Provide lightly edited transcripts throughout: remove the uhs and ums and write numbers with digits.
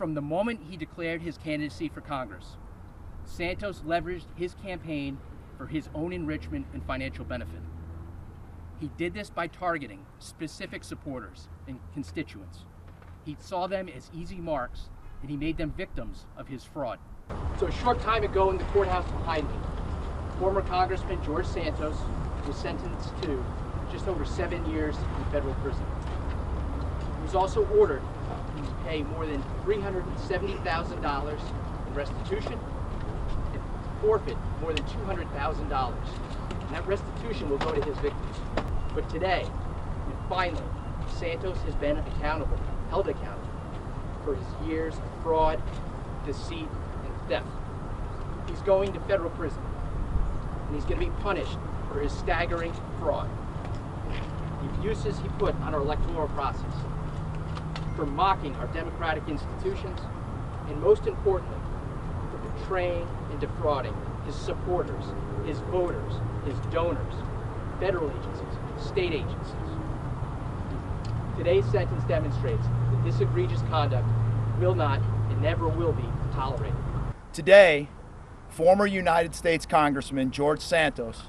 From the moment he declared his candidacy for Congress, Santos leveraged his campaign for his own enrichment and financial benefit. He did this by targeting specific supporters and constituents. He saw them as easy marks, and he made them victims of his fraud. So a short time ago in the courthouse behind me, former Congressman George Santos was sentenced to just over 7 years in federal prison. He was also ordered to pay more than $370,000 in restitution and forfeit more than $200,000. And that restitution will go to his victims. But today, and finally, Santos has been held accountable for his years of fraud, deceit, and theft. He's going to federal prison, and he's going to be punished for his staggering fraud, the abuses he put on our electoral process, for mocking our democratic institutions, and most importantly, for betraying and defrauding his supporters, his voters, his donors, federal agencies, state agencies. Today's sentence demonstrates that this egregious conduct will not and never will be tolerated. Today, former United States Congressman George Santos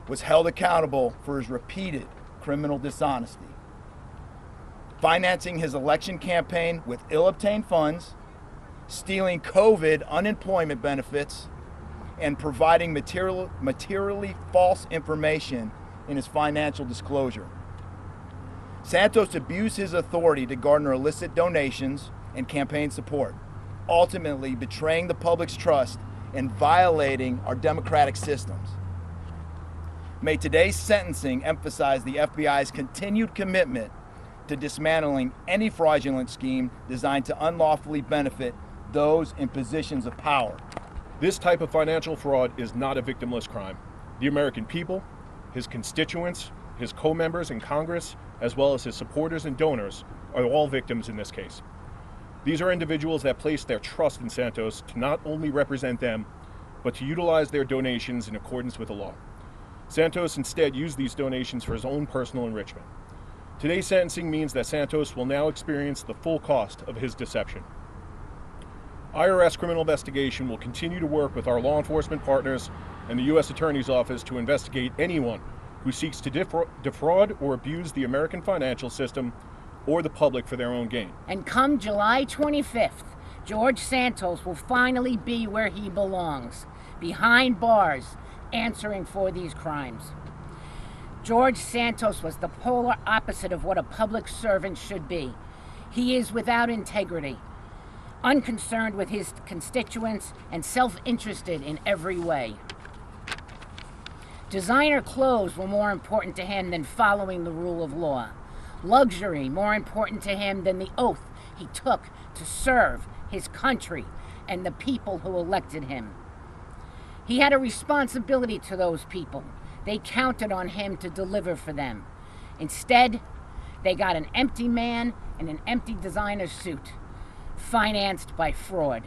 was held accountable for his repeated criminal dishonesty, financing his election campaign with ill-obtained funds, stealing COVID unemployment benefits, and providing materially false information in his financial disclosure. Santos abused his authority to garner illicit donations and campaign support, ultimately betraying the public's trust and violating our democratic systems. May today's sentencing emphasize the FBI's continued commitment to dismantling any fraudulent scheme designed to unlawfully benefit those in positions of power. This type of financial fraud is not a victimless crime. The American people, his constituents, his co-members in Congress, as well as his supporters and donors, are all victims in this case. These are individuals that place their trust in Santos to not only represent them, but to utilize their donations in accordance with the law. Santos instead used these donations for his own personal enrichment. Today's sentencing means that Santos will now experience the full cost of his deception. IRS criminal investigation will continue to work with our law enforcement partners and the U.S. Attorney's Office to investigate anyone who seeks to defraud or abuse the American financial system or the public for their own gain. And come July 25th, George Santos will finally be where he belongs, behind bars, answering for these crimes. George Santos was the polar opposite of what a public servant should be. He is without integrity, unconcerned with his constituents, and self-interested in every way. Designer clothes were more important to him than following the rule of law. Luxury more important to him than the oath he took to serve his country and the people who elected him. He had a responsibility to those people. They counted on him to deliver for them. Instead, they got an empty man in an empty designer suit, financed by fraud.